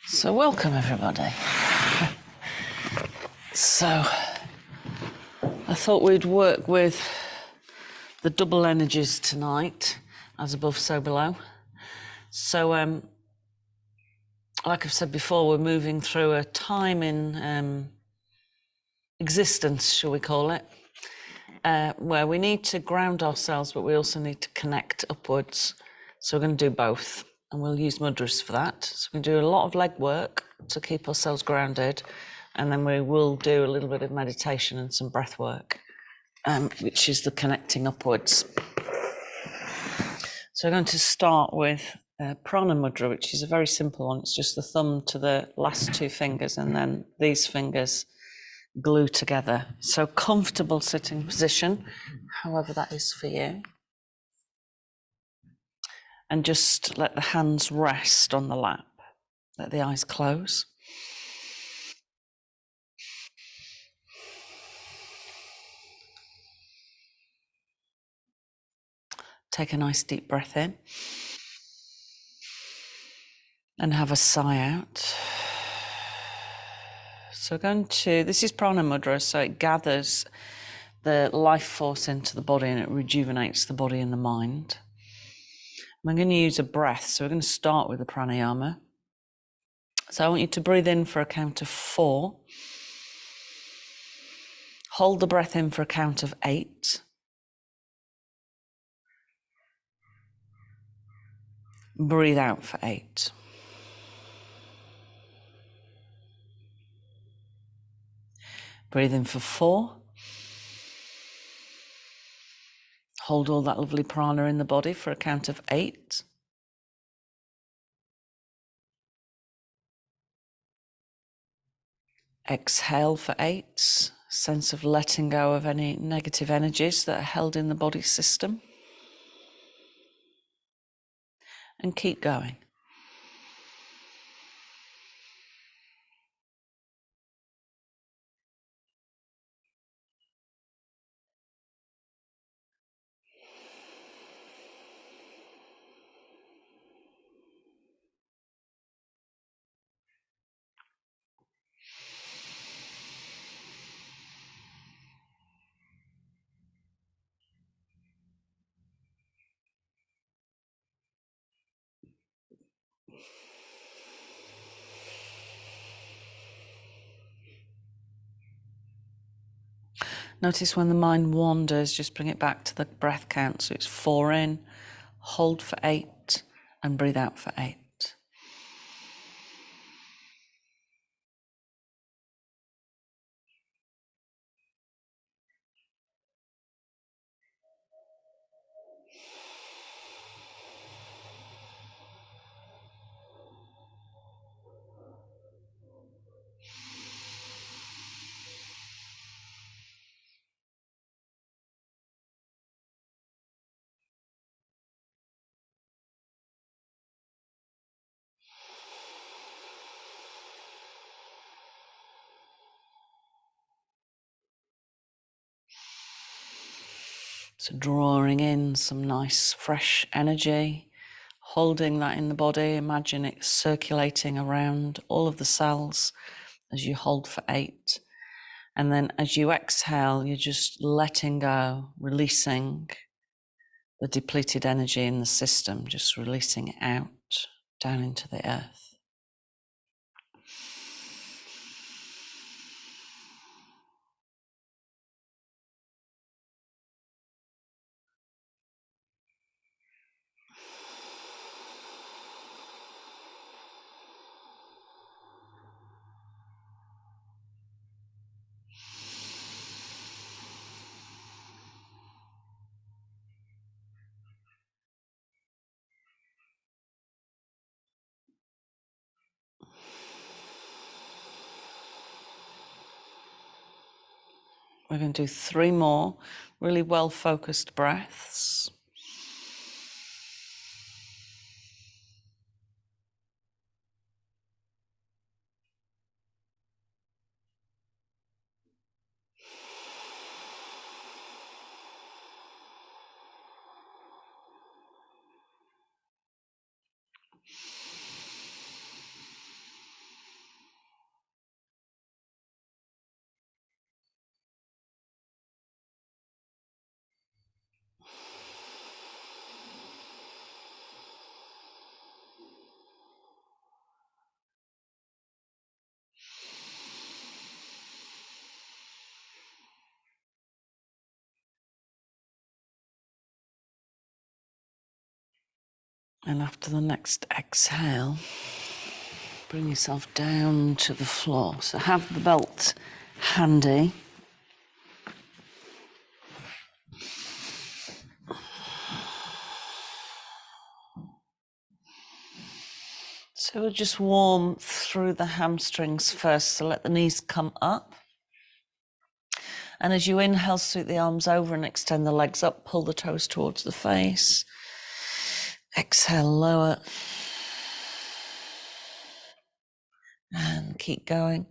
So welcome everybody. So I thought we'd work with the double energies tonight, as above so below. So like I've said before, we're moving through a time in existence, shall we call it, where we need to ground ourselves, but we also need to connect upwards. So we're going to do both, and we'll use mudras for that. So we're going to do a lot of leg work to keep ourselves grounded, and then we will do a little bit of meditation and some breath work, which is the connecting upwards. So we're going to start with Prana Mudra, which is a very simple one. It's just the thumb to the last two fingers, and then these fingers glue together. So comfortable sitting position, however that is for you. And just let the hands rest on the lap. Let the eyes close. Take a nice deep breath in. And have a sigh out. So this is Prana Mudra, so it gathers the life force into the body and it rejuvenates the body and the mind. I'm going to use a breath, so we're going to start with the Pranayama. So I want you to breathe in for a count of 4. Hold the breath in for a count of 8. Breathe out for 8. Breathe in for 4. Hold all that lovely prana in the body for a count of 8. Exhale for 8. Sense of letting go of any negative energies that are held in the body system. And keep going. Notice when the mind wanders, just bring it back to the breath count. So it's 4 in, hold for 8, and breathe out for 8. So drawing in some nice fresh energy, holding that in the body. Imagine it circulating around all of the cells as you hold for 8. And then as you exhale, you're just letting go, releasing the depleted energy in the system, just releasing it out down into the earth. We're going to do 3 more really well-focused breaths. And after the next exhale, bring yourself down to the floor. So have the belt handy. So we'll just warm through the hamstrings first. So let the knees come up. And as you inhale, sweep the arms over and extend the legs up. Pull the toes towards the face. Exhale, lower. And keep going.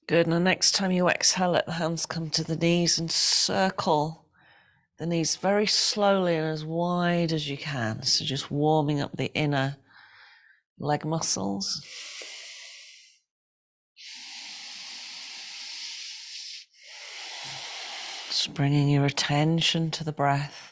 Good. And the next time you exhale, let the hands come to the knees and circle the knees very slowly and as wide as you can. So just warming up the inner leg muscles. Just bringing your attention to the breath.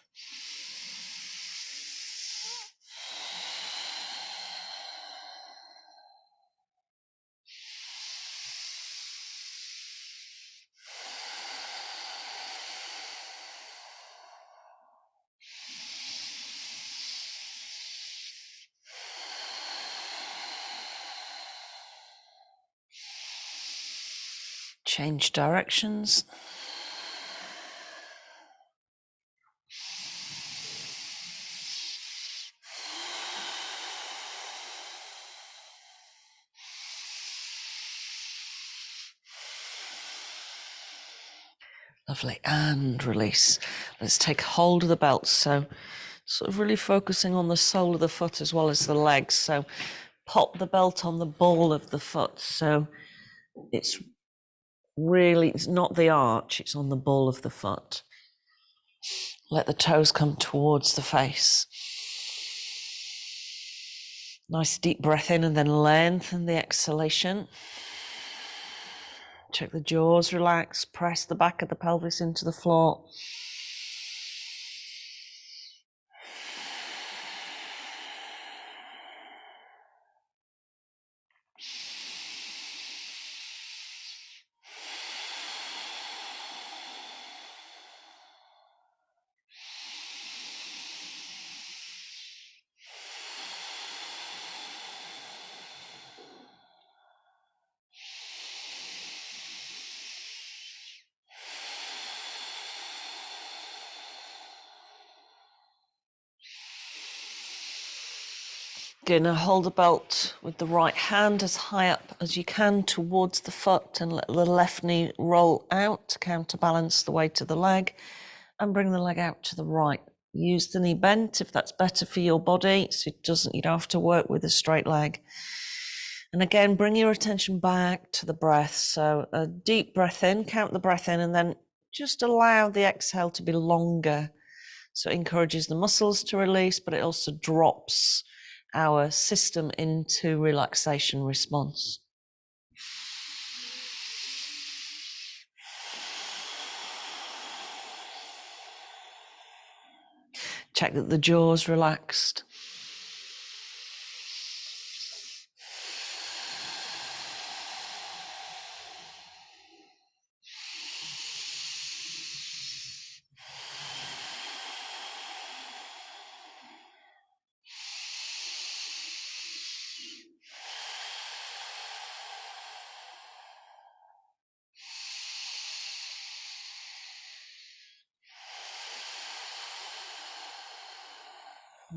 Change directions. Lovely. And release. Let's take hold of the belt. So sort of really focusing on the sole of the foot as well as the legs. So pop the belt on the ball of the foot. So it's not the arch, it's on the ball of the foot. Let the toes come towards the face. Nice deep breath in and then lengthen the exhalation. Check the jaws relax, press the back of the pelvis into the floor. Good, now hold the belt with the right hand as high up as you can towards the foot and let the left knee roll out to counterbalance the weight of the leg and bring the leg out to the right. Use the knee bent if that's better for your body, so you don't have to work with a straight leg. And again, bring your attention back to the breath. So a deep breath in, count the breath in, and then just allow the exhale to be longer. So it encourages the muscles to release, but it also drops our system into relaxation response. Check that the jaw's relaxed.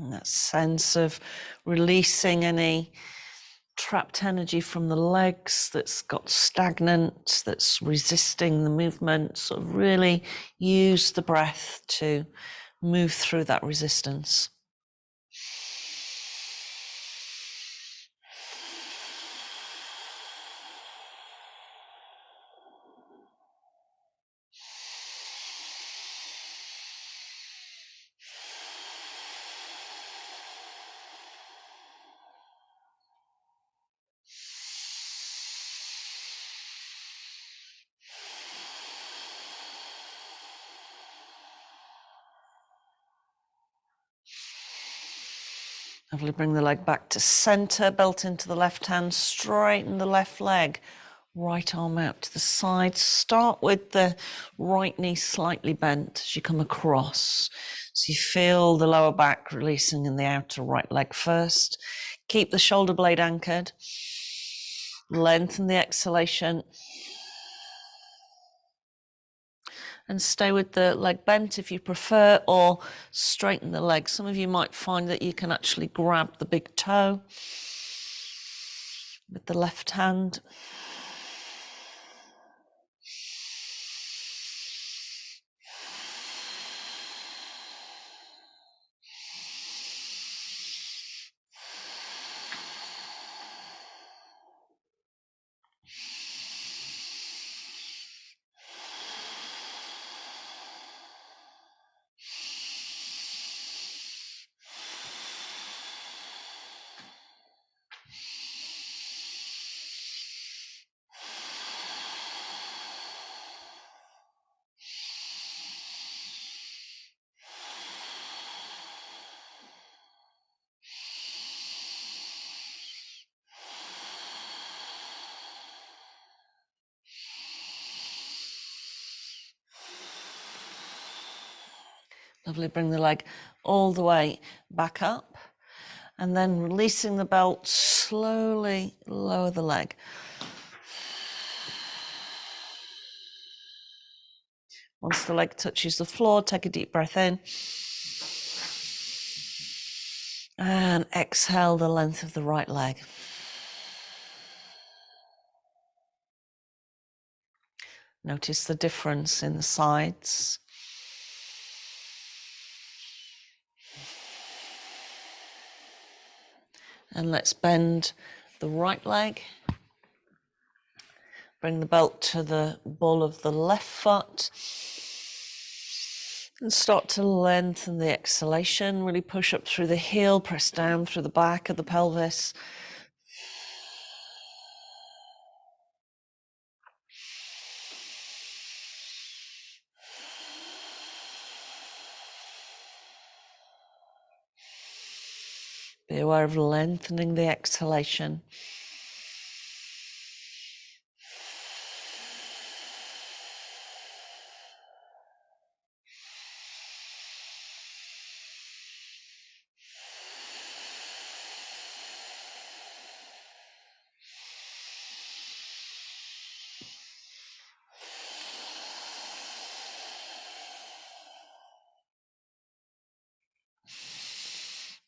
And that sense of releasing any trapped energy from the legs that's got stagnant, that's resisting the movement. Sort of really use the breath to move through that resistance. Lovely, bring the leg back to center, belt into the left hand, straighten the left leg, right arm out to the side. Start with the right knee slightly bent as you come across. So you feel the lower back releasing in the outer right leg first. Keep the shoulder blade anchored. Lengthen the exhalation. And stay with the leg bent if you prefer, or straighten the leg. Some of you might find that you can actually grab the big toe with the left hand. Lovely, bring the leg all the way back up, and then releasing the belt, slowly lower the leg. Once the leg touches the floor, take a deep breath in. And exhale the length of the right leg. Notice the difference in the sides. And let's bend the right leg. Bring the belt to the ball of the left foot. And start to lengthen the exhalation. Really push up through the heel, press down through the back of the pelvis. Be aware of lengthening the exhalation.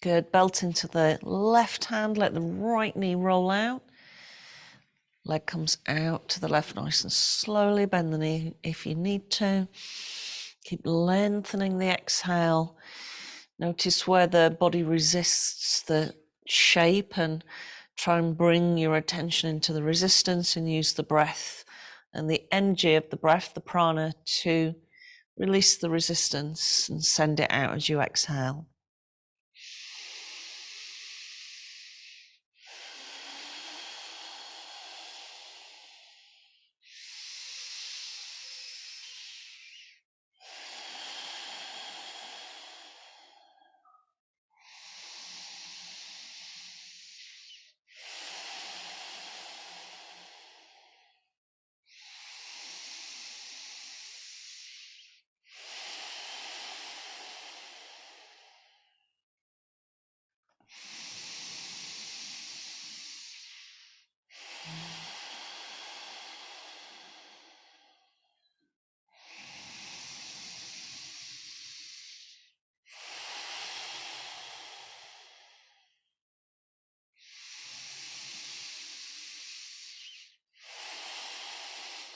Good, belt into the left hand, let the right knee roll out. Leg comes out to the left nice and slowly, bend the knee if you need to. Keep lengthening the exhale. Notice where the body resists the shape and try and bring your attention into the resistance and use the breath and the energy of the breath, the prana, to release the resistance and send it out as you exhale.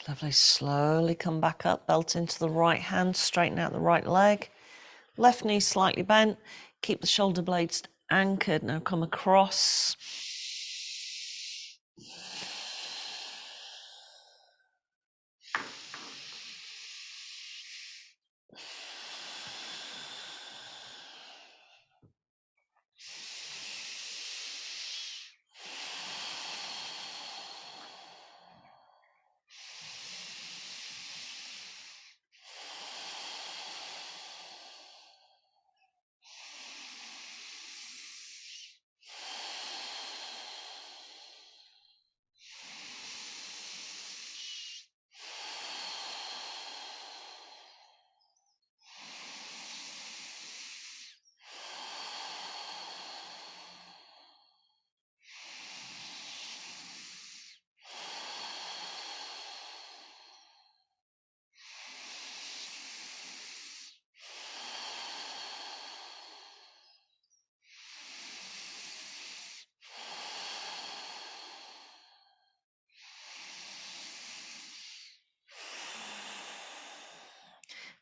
Lovely. Slowly come back up, belt into the right hand, straighten out the right leg. Left knee slightly bent. Keep the shoulder blades anchored. Now come across.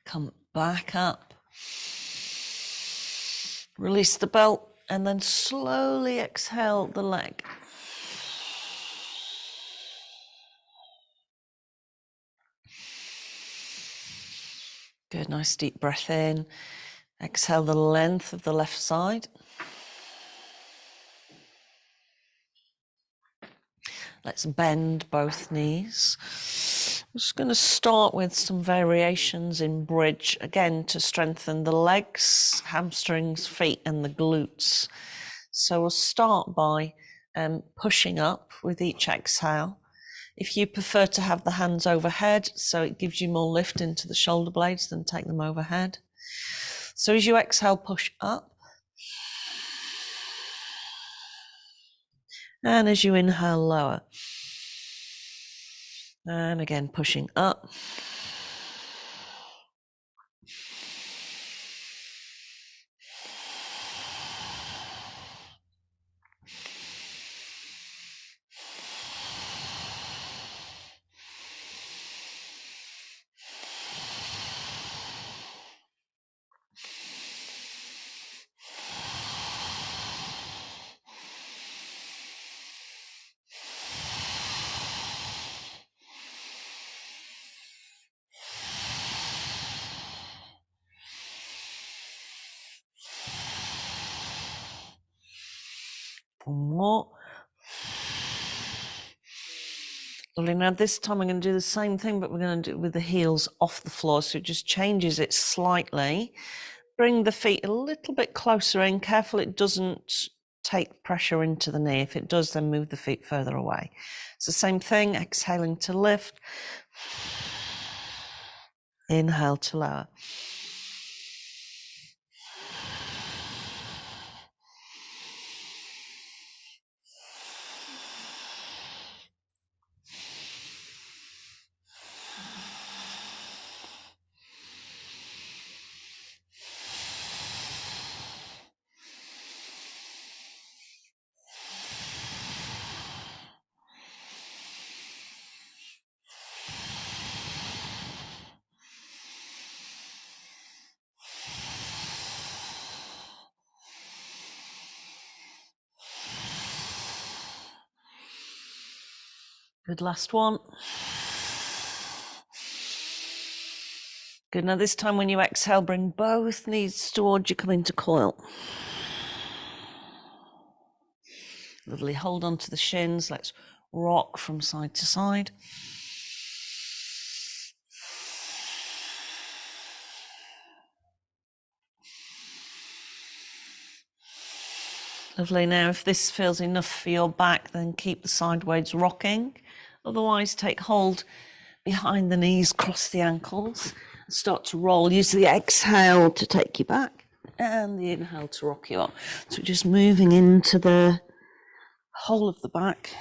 Come back up. Release the belt and then slowly exhale the leg. Good, nice deep breath in. Exhale the length of the left side. Let's bend both knees. I'm just going to start with some variations in bridge, again, to strengthen the legs, hamstrings, feet, and the glutes. So we'll start by pushing up with each exhale. If you prefer to have the hands overhead, so it gives you more lift into the shoulder blades, then take them overhead. So as you exhale, push up. And as you inhale, lower. And again, pushing up. One more. Lovely. Now this time I'm going to do the same thing, but we're going to do it with the heels off the floor, so it just changes it slightly. Bring the feet a little bit closer in. Careful it doesn't take pressure into the knee. If it does, then move the feet further away. It's the same thing, exhaling to lift. Inhale to lower. Good, last one. Good, now this time when you exhale, bring both knees towards you, come into coil. Lovely, hold on to the shins. Let's rock from side to side. Lovely, now if this feels enough for your back, then keep the sideways rocking. Otherwise, take hold behind the knees, cross the ankles, start to roll. Use the exhale to take you back and the inhale to rock you up. So we're just moving into the whole of the back.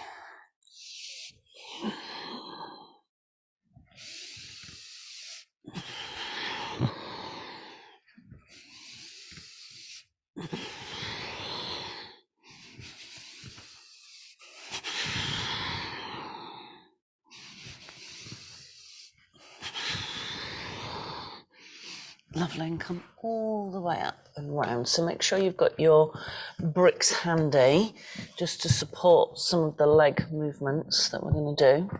Lovely, and come all the way up and round. So make sure you've got your bricks handy just to support some of the leg movements that we're going to do.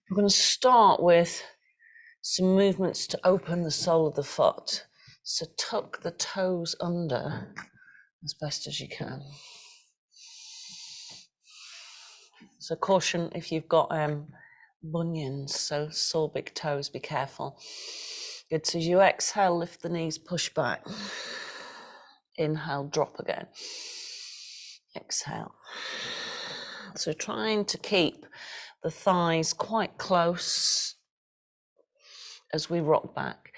We're going to start with some movements to open the sole of the foot. So tuck the toes under as best as you can. So caution if you've got bunions, so sore big toes, be careful. Good, so as you exhale, lift the knees, push back. Inhale, drop again. Exhale. So trying to keep the thighs quite close as we rock back.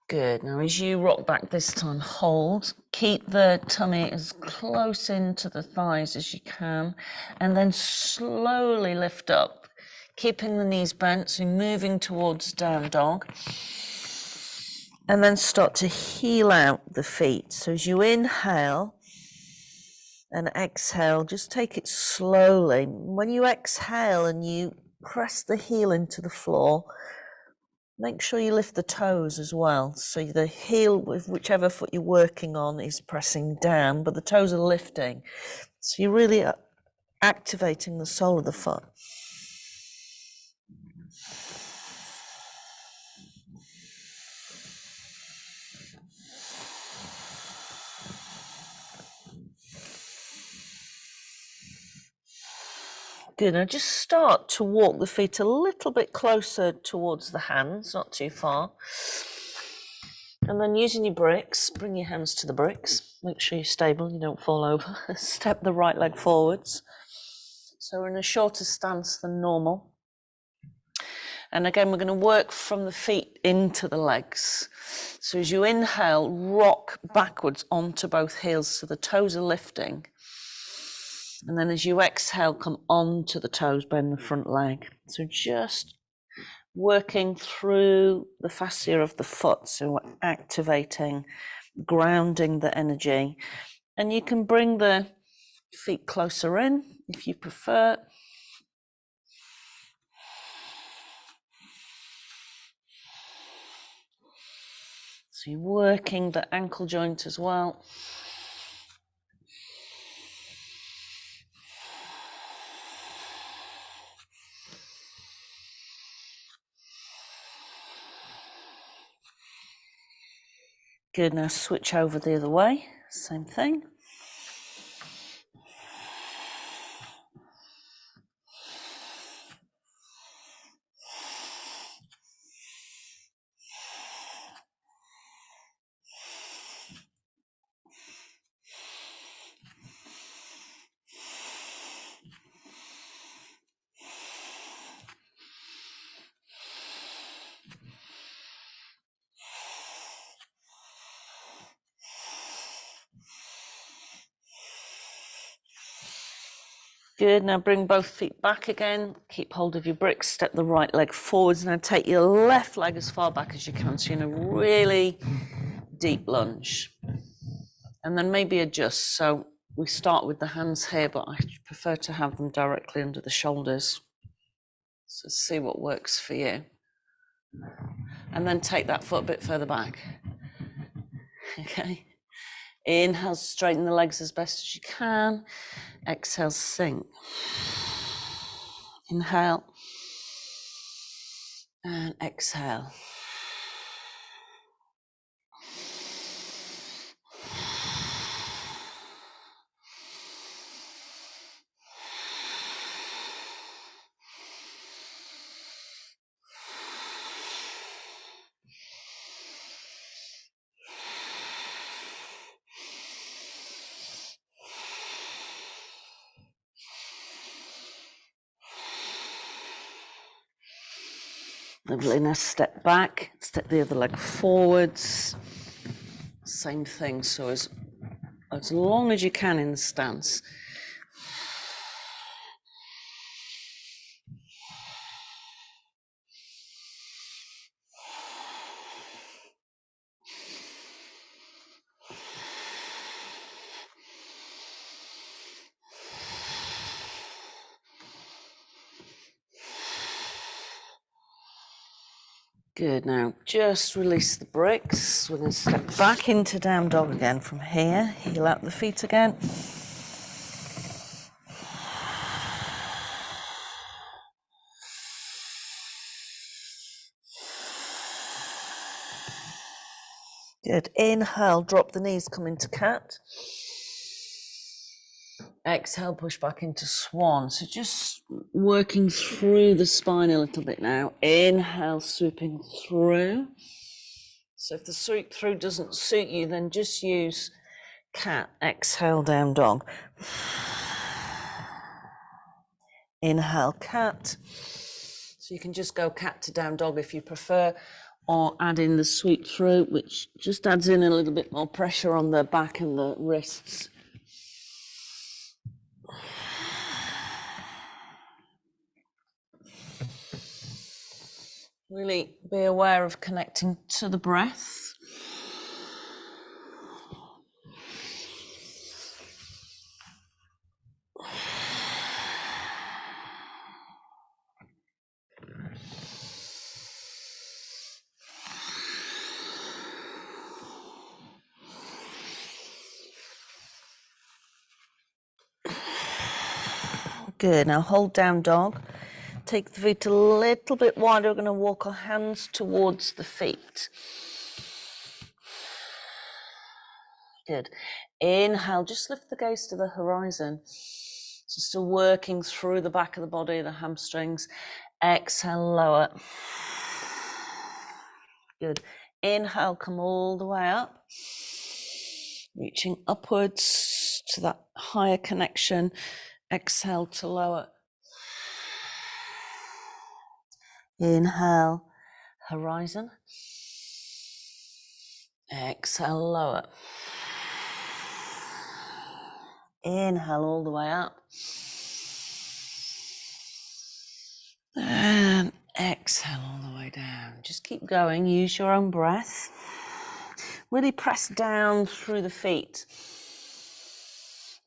Good. Now, as you rock back this time, hold. Keep the tummy as close into the thighs as you can, and then slowly lift up, keeping the knees bent, so moving towards down dog. And then start to heel out the feet. So as you inhale and exhale, just take it slowly. When you exhale and you press the heel into the floor, make sure you lift the toes as well. So the heel, with whichever foot you're working on, is pressing down, but the toes are lifting. So you're really activating the sole of the foot. Good. Now just start to walk the feet a little bit closer towards the hands, not too far. And then using your bricks, bring your hands to the bricks. Make sure you're stable, you don't fall over. Step the right leg forwards. So we're in a shorter stance than normal. And again, we're going to work from the feet into the legs. So as you inhale, rock backwards onto both heels so the toes are lifting. And then as you exhale, come onto the toes, bend the front leg. So just working through the fascia of the foot. So we're activating, grounding the energy. And you can bring the feet closer in if you prefer. So you're working the ankle joint as well. Good, now switch over the other way, same thing. Good, now bring both feet back again, keep hold of your bricks, step the right leg forwards, now take your left leg as far back as you can, so you're in a really deep lunge. And then maybe adjust, so we start with the hands here, but I prefer to have them directly under the shoulders. So see what works for you. And then take that foot a bit further back. Okay. Inhale, straighten the legs as best as you can. Exhale, sink. Inhale. And exhale. Lovely, now step back, step the other leg forwards. Same thing, so as long as you can in the stance. Good, now just release the bricks. We're going to step back into down dog again from here. Heel out the feet again. Good, inhale, drop the knees, come into cat. Exhale, push back into swan. So just working through the spine a little bit now. Inhale, swooping through. So if the sweep through doesn't suit you, then just use cat. Exhale, down dog. Inhale, cat. So you can just go cat to down dog if you prefer, or add in the sweep through, which just adds in a little bit more pressure on the back and the wrists. Really be aware of connecting to the breath. Good, now hold down dog. Take the feet a little bit wider. We're going to walk our hands towards the feet. Good. Inhale, just lift the gaze to the horizon. So still working through the back of the body, the hamstrings. Exhale, lower. Good. Inhale, come all the way up. Reaching upwards to that higher connection. Exhale to lower. Inhale, horizon. Exhale, lower. Inhale all the way up. And exhale all the way down. Just keep going, use your own breath. Really press down through the feet.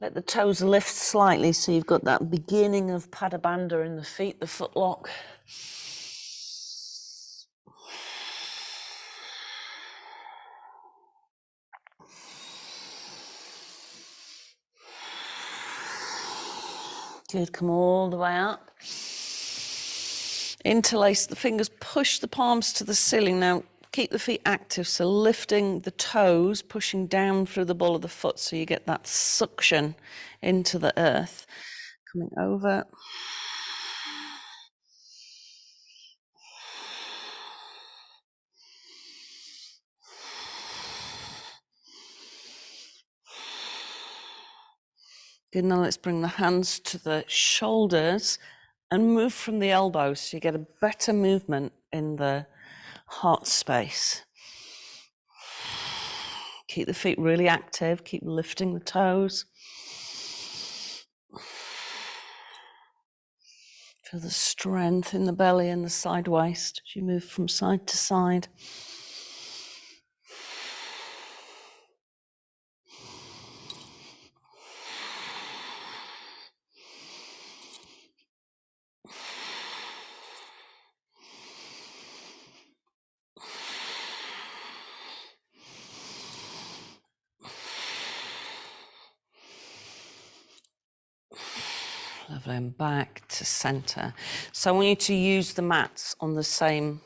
Let the toes lift slightly so you've got that beginning of Pada Bandha in the feet, the foot lock. Good, come all the way up. Interlace the fingers, push the palms to the ceiling. Now keep the feet active, so lifting the toes, pushing down through the ball of the foot so you get that suction into the earth. Coming over. Good, now let's bring the hands to the shoulders and move from the elbows so you get a better movement in the heart space. Keep the feet really active, keep lifting the toes. Feel the strength in the belly and the side waist as you move from side to side. Lovely, and back to center. So I want you to use the mats on the same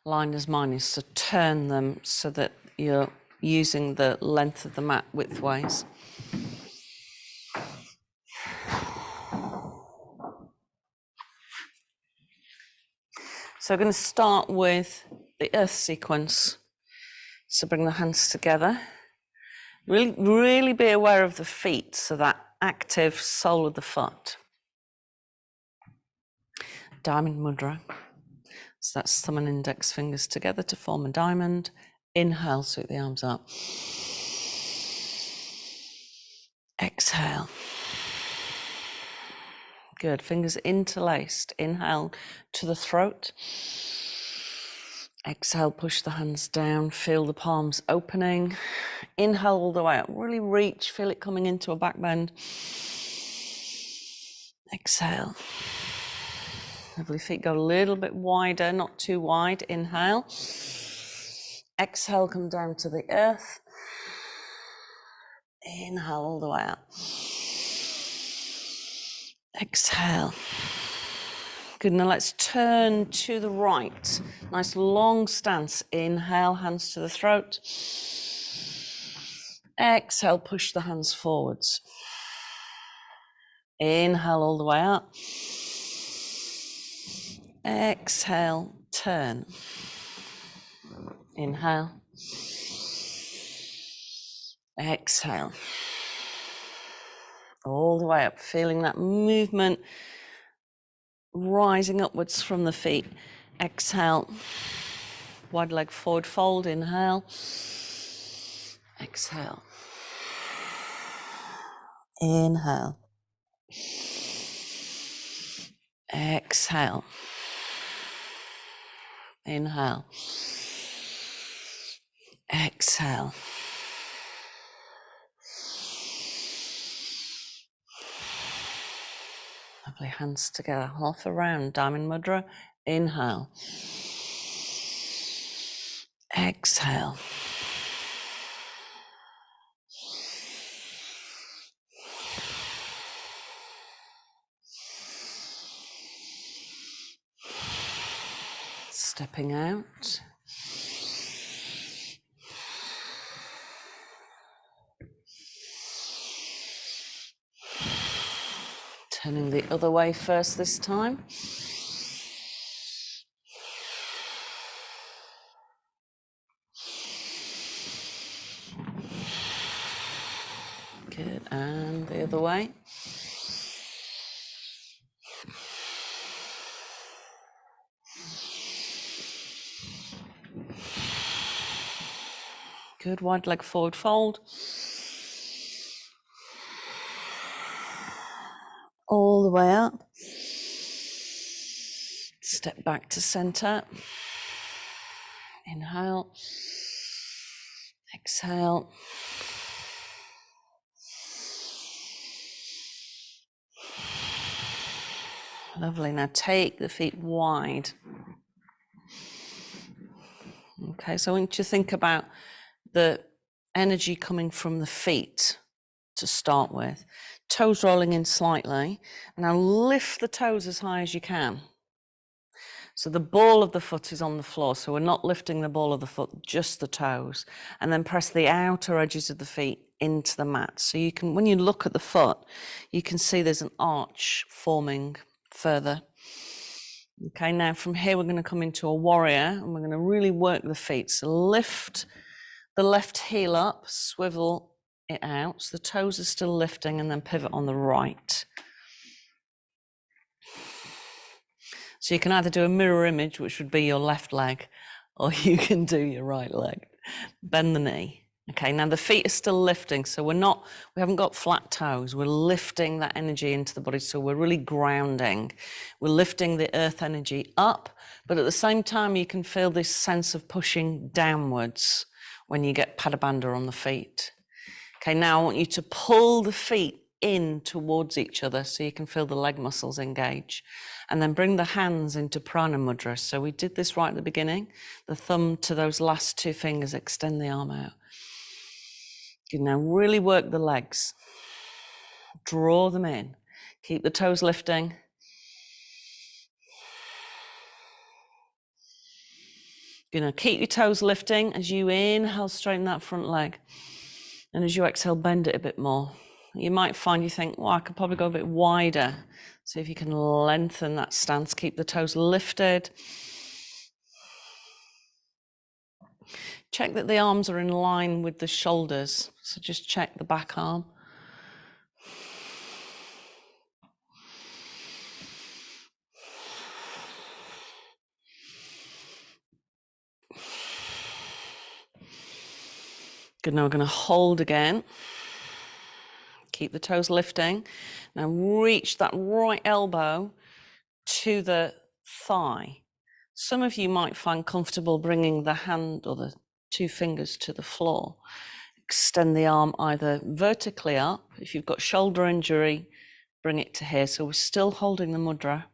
line as mine is, so turn them so that you're using the length of the mat widthways. So we're going to start with the earth sequence. So bring the hands together. Really be aware of the feet, so that active sole of the foot. Diamond mudra. So that's thumb and index fingers together to form a diamond. Inhale, sweep the arms up. Exhale. Good, fingers interlaced. Inhale to the throat. Exhale, push the hands down, feel the palms opening. Inhale all the way up, really reach, feel it coming into a back bend. Exhale. Lovely, feet go a little bit wider, not too wide. Inhale. Exhale, come down to the earth. Inhale all the way out. Exhale. Good, now let's turn to the right. Nice long stance. Inhale, hands to the throat. Exhale, push the hands forwards. Inhale all the way up. Exhale, turn. Inhale. Exhale. All the way up, feeling that movement rising upwards from the feet. Exhale. Wide leg forward fold. Inhale. Exhale. Inhale. Exhale. Inhale. Exhale. Lovely, hands together, half around, diamond mudra. Inhale. Exhale. Stepping out. Turning the other way first this time. Good, and the other way. Good, wide leg forward fold. All the way up. Step back to center. Inhale. Exhale. Lovely, now take the feet wide. Okay, so I want you to think about the energy coming from the feet to start with. Toes rolling in slightly. Now lift the toes as high as you can. So the ball of the foot is on the floor, so we're not lifting the ball of the foot, just the toes. And then press the outer edges of the feet into the mat. So you can, when you look at the foot, you can see there's an arch forming further. Okay, now from here we're going to come into a warrior and we're going to really work the feet. So lift the left heel up, swivel it out, so the toes are still lifting, and then pivot on the right. So you can either do a mirror image, which would be your left leg, or you can do your right leg. Bend the knee. Okay, now the feet are still lifting, so we haven't got flat toes. We're lifting that energy into the body, so we're really grounding. We're lifting the earth energy up, but at the same time, you can feel this sense of pushing downwards when you get Padabandha on the feet. Okay, now I want you to pull the feet in towards each other so you can feel the leg muscles engage. And then bring the hands into Prana Mudra. So we did this right at the beginning. The thumb to those last two fingers, extend the arm out. Good, now really work the legs. Draw them in. Keep the toes lifting. Good, now keep your toes lifting as you inhale, straighten that front leg. And as you exhale, bend it a bit more. You might find you think, well, I could probably go a bit wider. See if you can lengthen that stance. Keep the toes lifted. Check that the arms are in line with the shoulders. So just check the back arm. Good, now we're going to hold again. Keep the toes lifting. Now reach that right elbow to the thigh. Some of you might find comfortable bringing the hand or the two fingers to the floor. Extend the arm either vertically up. If you've got shoulder injury, bring it to here. So we're still holding the mudra.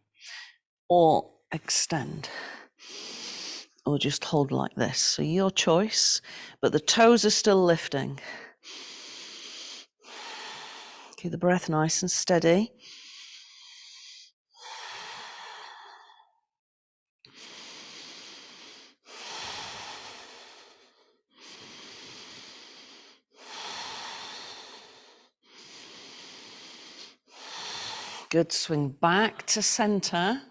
or extend, or just hold like this. So your choice, but the toes are still lifting. Keep the breath nice and steady. Good, swing back to center.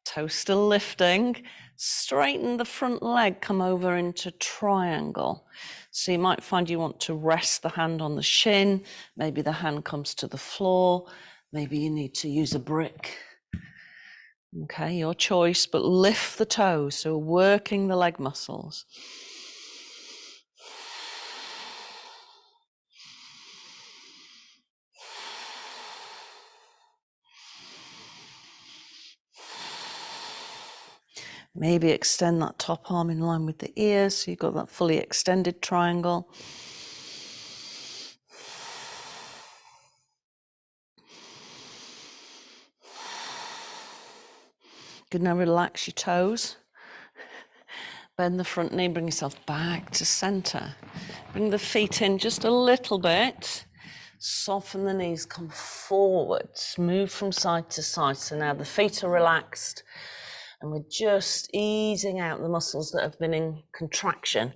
Toes still lifting. Straighten the front leg, come over into triangle. So you might find you want to rest the hand on the shin. Maybe the hand comes to the floor. Maybe you need to use a brick. Okay, your choice, but lift the toes, so working the leg muscles. Maybe extend that top arm in line with the ears, so you've got that fully extended triangle. Good, now relax your toes. Bend the front knee, bring yourself back to center. Bring the feet in just a little bit. Soften the knees, come forwards, move from side to side. So now the feet are relaxed and we're just easing out the muscles that have been in contraction.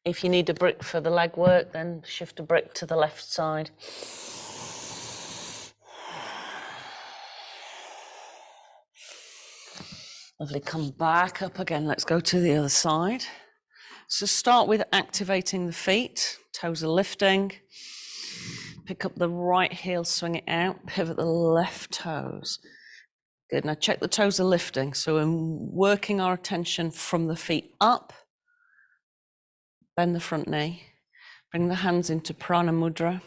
If you need a brick for the leg work, then shift a brick to the left side. Lovely, come back up again. Let's go to the other side. So start with activating the feet. Toes are lifting. Pick up the right heel, swing it out, pivot the left toes. Good, now check the toes are lifting. So we're working our attention from the feet up. Bend the front knee. Bring the hands into Prana Mudra.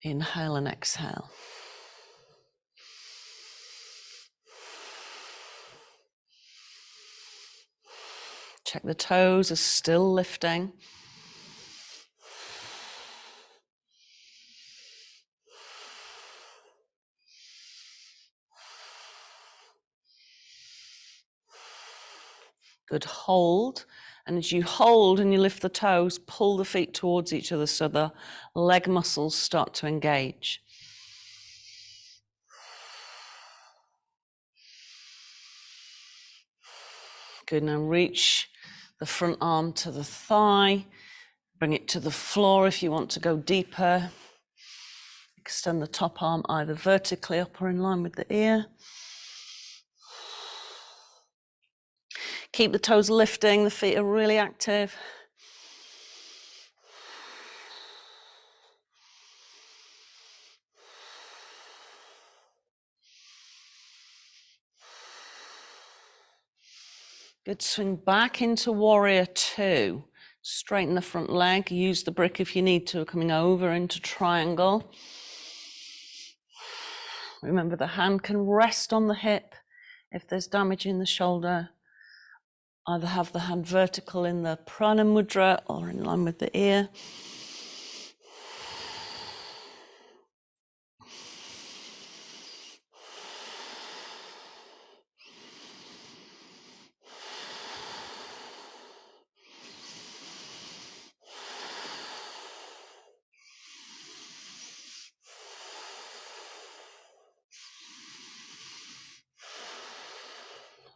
Inhale and exhale. Check the toes are still lifting. Good, hold. And as you hold and you lift the toes, pull the feet towards each other so the leg muscles start to engage. Good, now reach the front arm to the thigh. Bring it to the floor if you want to go deeper. Extend the top arm either vertically up or in line with the ear. Keep the toes lifting, the feet are really active. Good, swing back into warrior two. Straighten the front leg, use the brick if you need to, coming over into triangle. Remember the hand can rest on the hip if there's damage in the shoulder. Either have the hand vertical in the Prana Mudra or in line with the ear.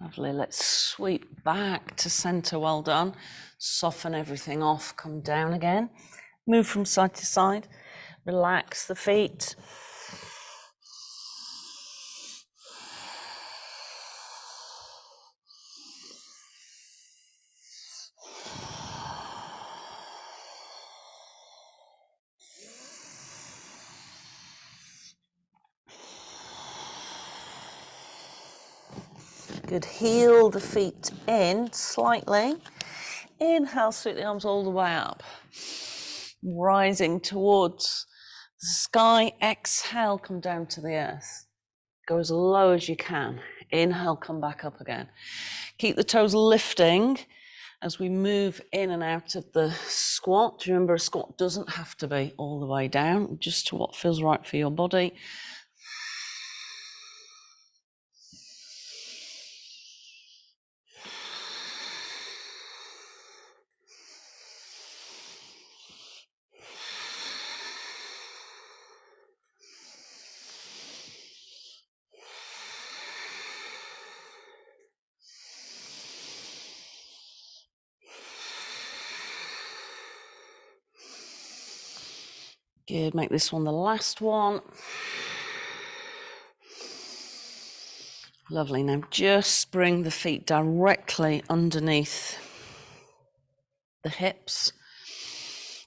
Lovely, let's sweep back to center, well done. Soften everything off, come down again. Move from side to side, relax the feet. Good, heel the feet in slightly. Inhale, sweep the arms all the way up. Rising towards the sky. Exhale, come down to the earth. Go as low as you can. Inhale, come back up again. Keep the toes lifting as we move in and out of the squat. Remember, a squat doesn't have to be all the way down, just to what feels right for your body. Good, make this one the last one. Lovely, now just bring the feet directly underneath the hips.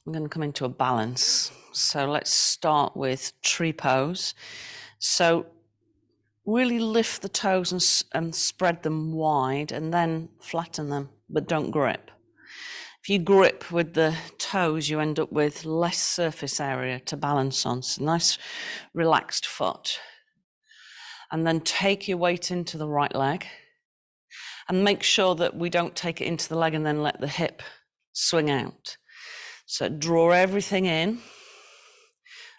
I'm going to come into a balance. So let's start with tree pose. So really lift the toes and spread them wide and then flatten them, but don't grip. If you grip with the toes, you end up with less surface area to balance on. So nice relaxed foot. And then take your weight into the right leg and make sure that we don't take it into the leg and then let the hip swing out. So draw everything in,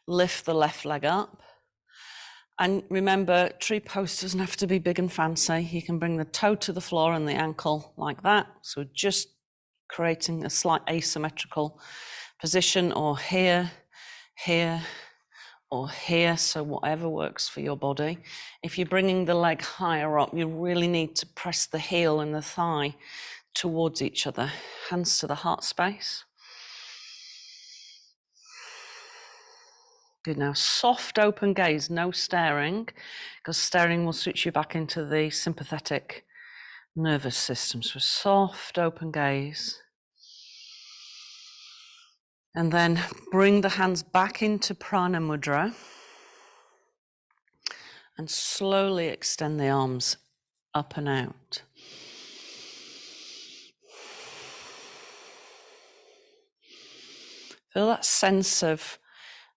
lift the left leg up. And remember, tree pose doesn't have to be big and fancy. You can bring the toe to the floor and the ankle like that. So just creating a slight asymmetrical position, or here, here, or here, so whatever works for your body. If you're bringing the leg higher up, you really need to press the heel and the thigh towards each other, hands to the heart space. Good, now soft open gaze, no staring, because staring will switch you back into the sympathetic nervous system. So soft open gaze. And then bring the hands back into Prana Mudra and slowly extend the arms up and out. Feel that sense of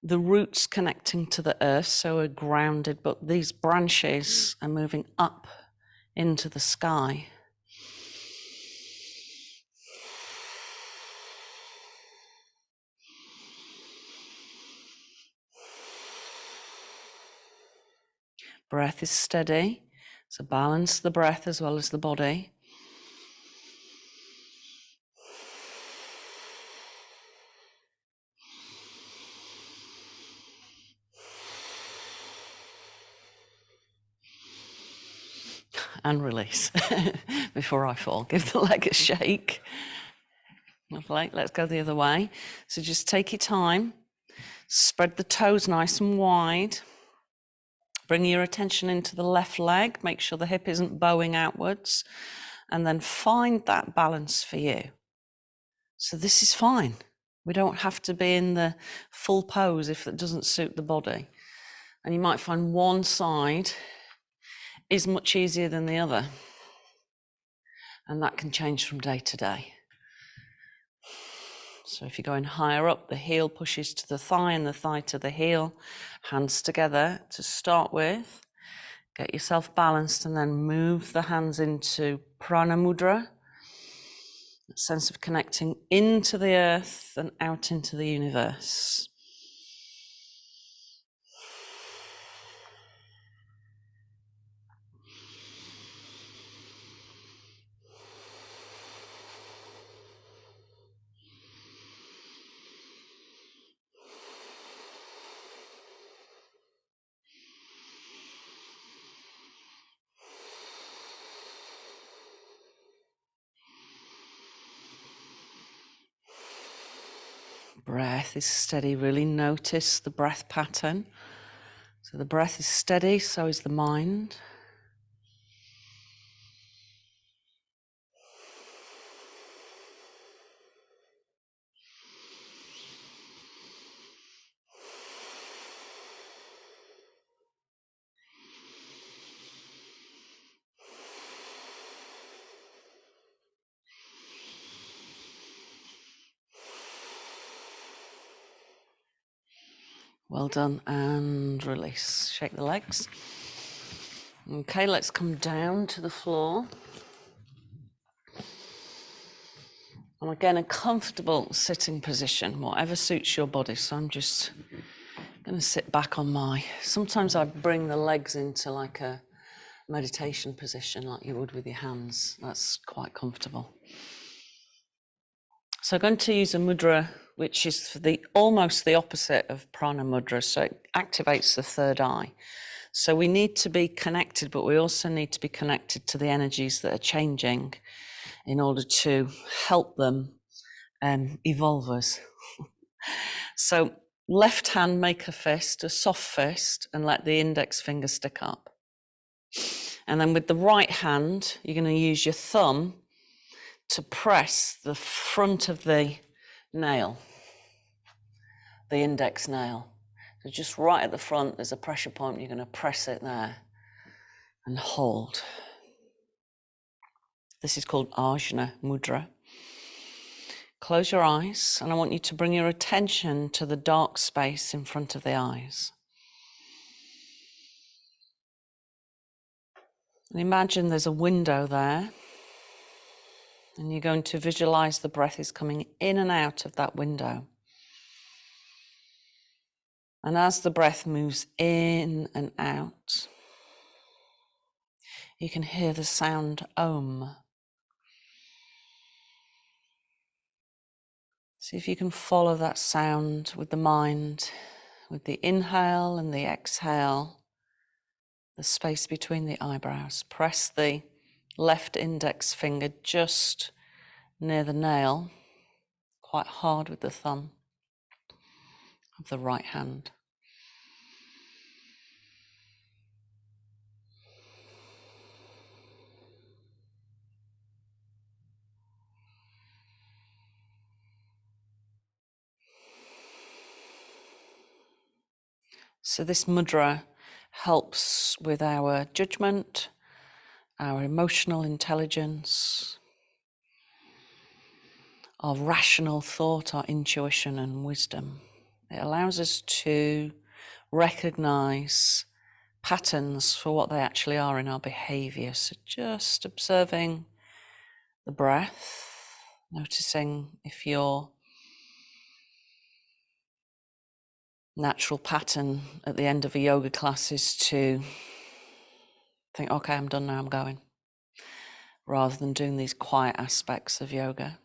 the roots connecting to the earth, so we're grounded, but these branches are moving up into the sky. Breath is steady, so balance the breath as well as the body. And release before I fall. Give the leg a shake. Lovely, let's go the other way. So just take your time, spread the toes nice and wide. Bring your attention into the left leg, make sure the hip isn't bowing outwards, and then find that balance for you. So this is fine. We don't have to be in the full pose if it doesn't suit the body. And you might find one side is much easier than the other. And that can change from day to day. So if you're going higher up, the heel pushes to the thigh and the thigh to the heel, hands together to start with. Get yourself balanced and then move the hands into Prana Mudra. That sense of connecting into the earth and out into the universe. Breath is steady. Really notice the breath pattern. So the breath is steady, so is the mind. Well done, and release. Shake the legs. Okay, let's come down to the floor. And again, a comfortable sitting position, whatever suits your body. So I'm just going to sit back on sometimes I bring the legs into like a meditation position like you would with your hands. That's quite comfortable. So I'm going to use a mudra which is almost the opposite of prana mudra. So it activates the third eye. So we need to be connected, but we also need to be connected to the energies that are changing in order to help them evolve us. So left hand, make a fist, a soft fist, and let the index finger stick up. And then with the right hand, you're going to use your thumb to press the front of the nail, the index nail. So just right at the front, there's a pressure point. You're going to press it there and hold. This is called Ajna Mudra. Close your eyes, and I want you to bring your attention to the dark space in front of the eyes. And imagine there's a window there, and you're going to visualize the breath is coming in and out of that window. And as the breath moves in and out, you can hear the sound Om. See if you can follow that sound with the mind, with the inhale and the exhale, the space between the eyebrows. Press the left index finger just near the nail, quite hard with the thumb of the right hand. So this mudra helps with our judgment, our emotional intelligence, our rational thought, our intuition and wisdom. It allows us to recognize patterns for what they actually are in our behavior. So just observing the breath, noticing if your natural pattern at the end of a yoga class is to think, okay, I'm done now, I'm going, rather than doing these quiet aspects of yoga.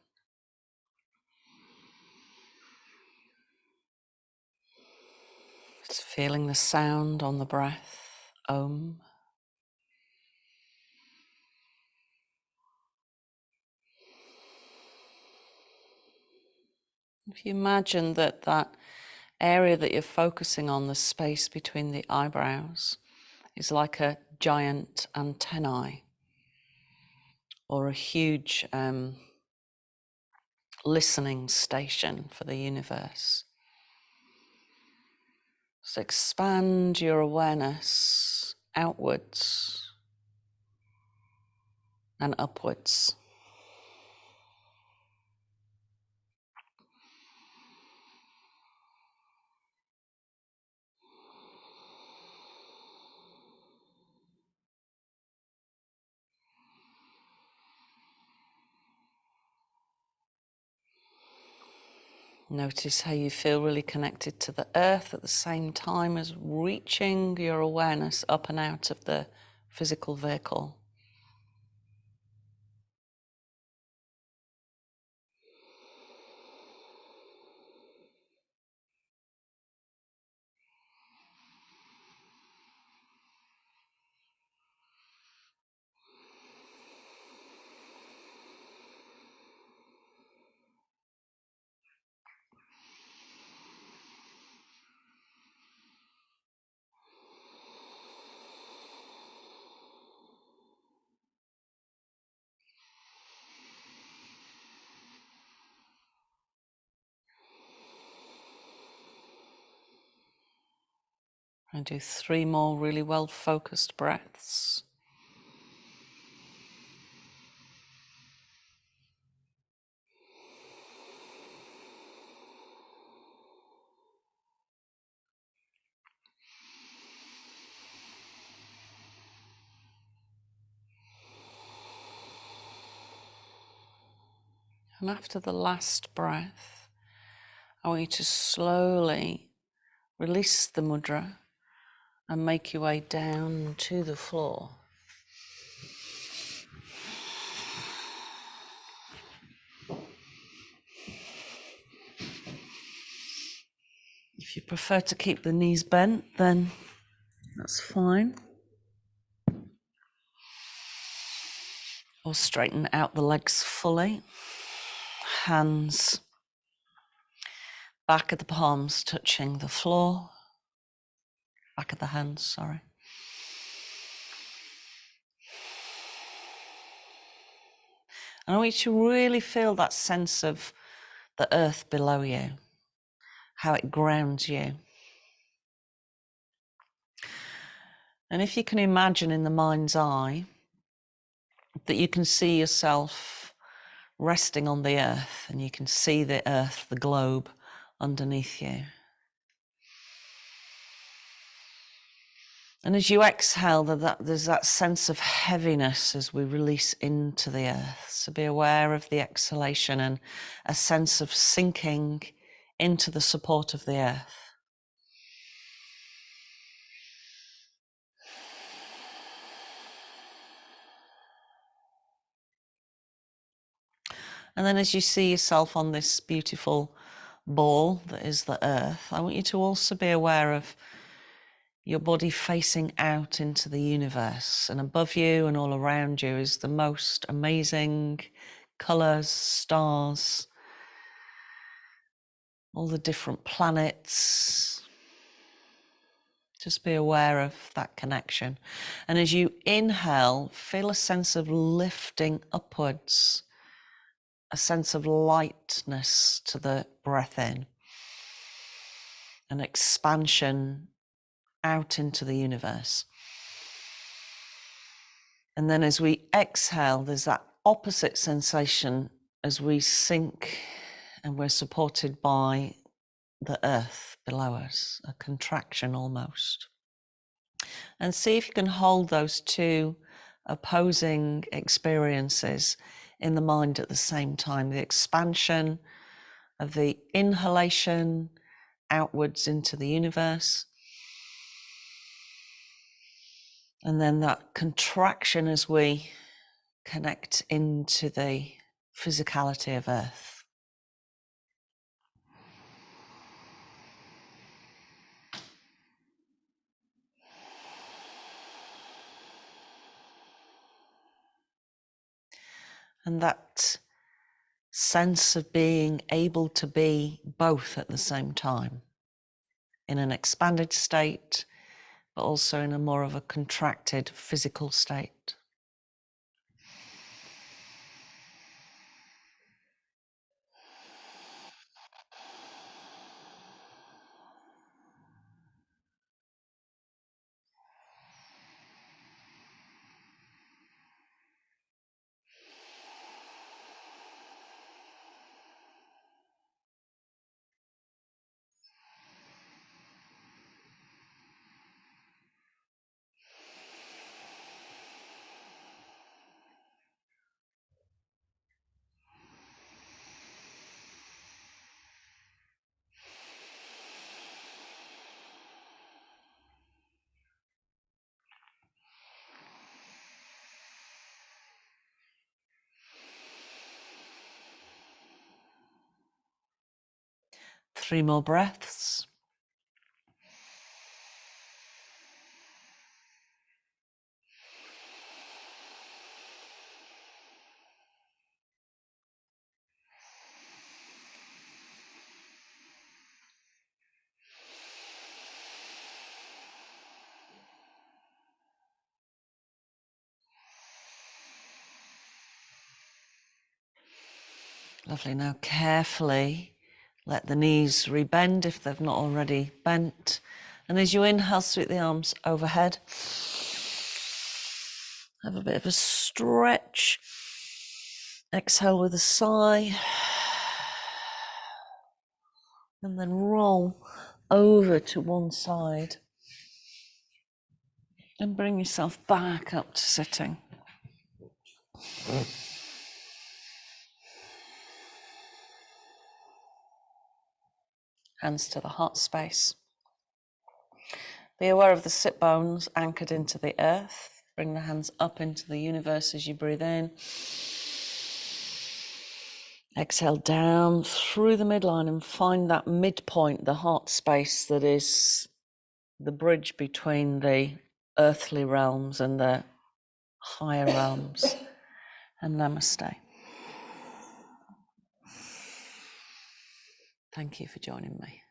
Just feeling the sound on the breath, Om. If you imagine that area that you're focusing on, the space between the eyebrows, is like a giant antennae or a huge listening station for the universe. So expand your awareness outwards and upwards. Notice how you feel really connected to the earth at the same time as reaching your awareness up and out of the physical vehicle. And do 3 more really well focused breaths. And after the last breath, I want you to slowly release the mudra and make your way down to the floor. If you prefer to keep the knees bent, then that's fine. Or straighten out the legs fully. Hands, back of the palms touching the floor. Back of the hands, sorry. And I want you to really feel that sense of the earth below you, how it grounds you. And if you can imagine in the mind's eye that you can see yourself resting on the earth and you can see the earth, the globe underneath you. And as you exhale, there's that sense of heaviness as we release into the earth. So be aware of the exhalation and a sense of sinking into the support of the earth. And then as you see yourself on this beautiful ball that is the earth, I want you to also be aware of your body facing out into the universe. And above you and all around you is the most amazing colours, stars, all the different planets. Just be aware of that connection. And as you inhale, feel a sense of lifting upwards, a sense of lightness to the breath in, an expansion out into the universe. And then as we exhale, there's that opposite sensation as we sink and we're supported by the earth below us, a contraction almost. And see if you can hold those two opposing experiences in the mind at the same time. The expansion of the inhalation outwards into the universe, and then that contraction as we connect into the physicality of earth. And that sense of being able to be both at the same time, in an expanded state, but also in a more of a contracted physical state. Three more breaths. Lovely. Now carefully let the knees rebend if they've not already bent. And as you inhale, sweep the arms overhead. Have a bit of a stretch. Exhale with a sigh. And then roll over to one side. And bring yourself back up to sitting. Hands to the heart space. Be aware of the sit bones anchored into the earth. Bring the hands up into the universe as you breathe in. Exhale down through the midline and find that midpoint, the heart space that is the bridge between the earthly realms and the higher realms. And namaste. Thank you for joining me.